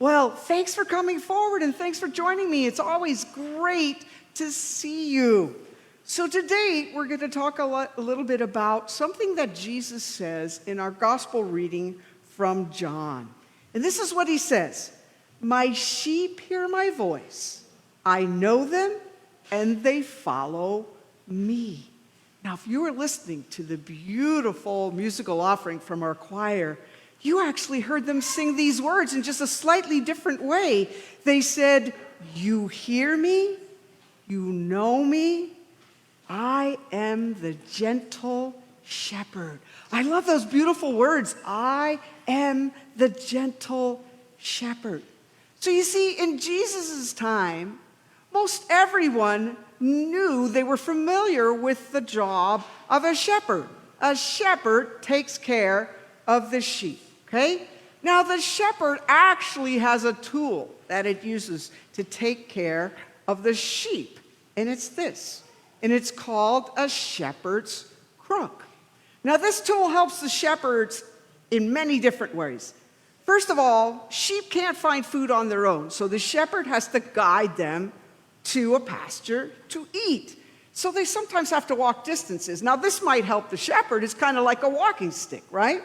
Well, thanks for coming forward and thanks for joining me. It's always great to see you. So today we're going to talk a little bit about something that Jesus says in our gospel reading from John. And this is what he says: "My sheep hear my voice. I know them and they follow me." Now, if you were listening to the beautiful musical offering from our choir, you actually heard them sing these words in just a slightly different way. They said, "You hear me, you know me, I am the gentle shepherd." I love those beautiful words. I am the gentle shepherd. So you see, in Jesus' time, most everyone knew, they were familiar with the job of a shepherd. A shepherd takes care of the sheep, okay? Now, the shepherd actually has a tool that it uses to take care of the sheep, and it's this, and it's called a shepherd's crook. Now, this tool helps the shepherds in many different ways. First of all, sheep can't find food on their own, so the shepherd has to guide them to a pasture to eat. So they sometimes have to walk distances. Now, this might help the shepherd. It's kind of like a walking stick, right?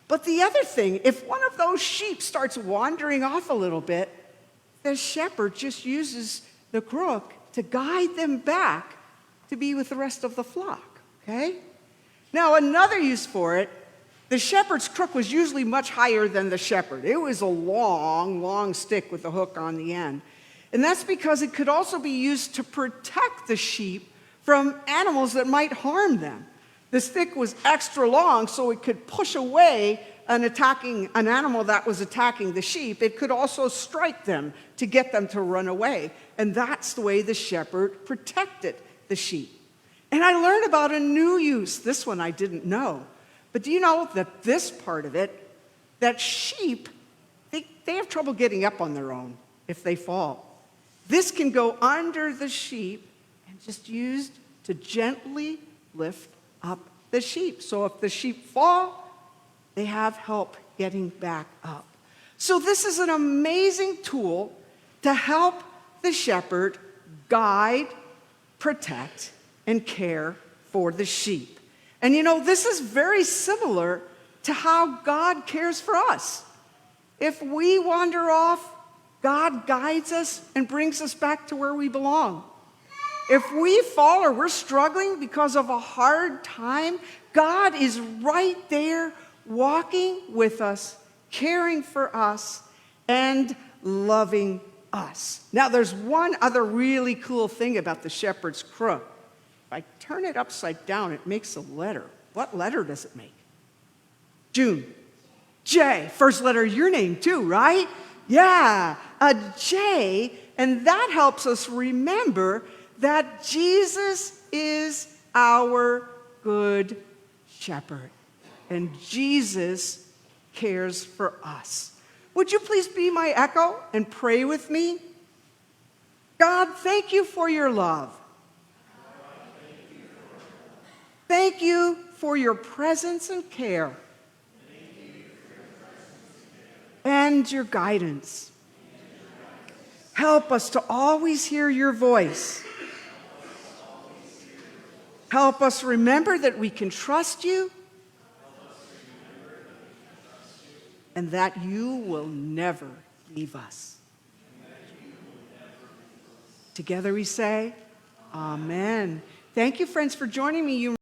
But the other thing, if one of those sheep starts wandering off a little bit, the shepherd just uses the crook to guide them back to be with the rest of the flock, okay? Now, another use for it, the shepherd's crook was usually much higher than the shepherd. It was a long, long stick with a hook on the end. And that's because it could also be used to protect the sheep from animals that might harm them. The stick was extra long so it could push away an animal that was attacking the sheep. It could also strike them to get them to run away. And that's the way the shepherd protected the sheep. And I learned about a new use. This one I didn't know. But do you know that this part of it, that sheep, they have trouble getting up on their own if they fall. This can go under the sheep and just used to gently lift up the sheep. So if the sheep fall, they have help getting back up. So this is an amazing tool to help the shepherd guide, protect, and care for the sheep. And you know, this is very similar to how God cares for us. If we wander off, God guides us and brings us back to where we belong. If we fall or we're struggling because of a hard time, God is right there walking with us, caring for us, and loving us. Now, there's one other really cool thing about the shepherd's crook. If I turn it upside down, it makes a letter. What letter does it make? June. J. First letter of your name too, right? Yeah, a J, and that helps us remember that Jesus is our good shepherd, and Jesus cares for us. Would you please be my echo and pray with me? God, thank you for your love. Thank you for your presence and care. And your guidance. Help us to always hear your voice. Help us remember that we can trust you and that you will never leave us. Together we say, Amen. Thank you, friends, for joining me.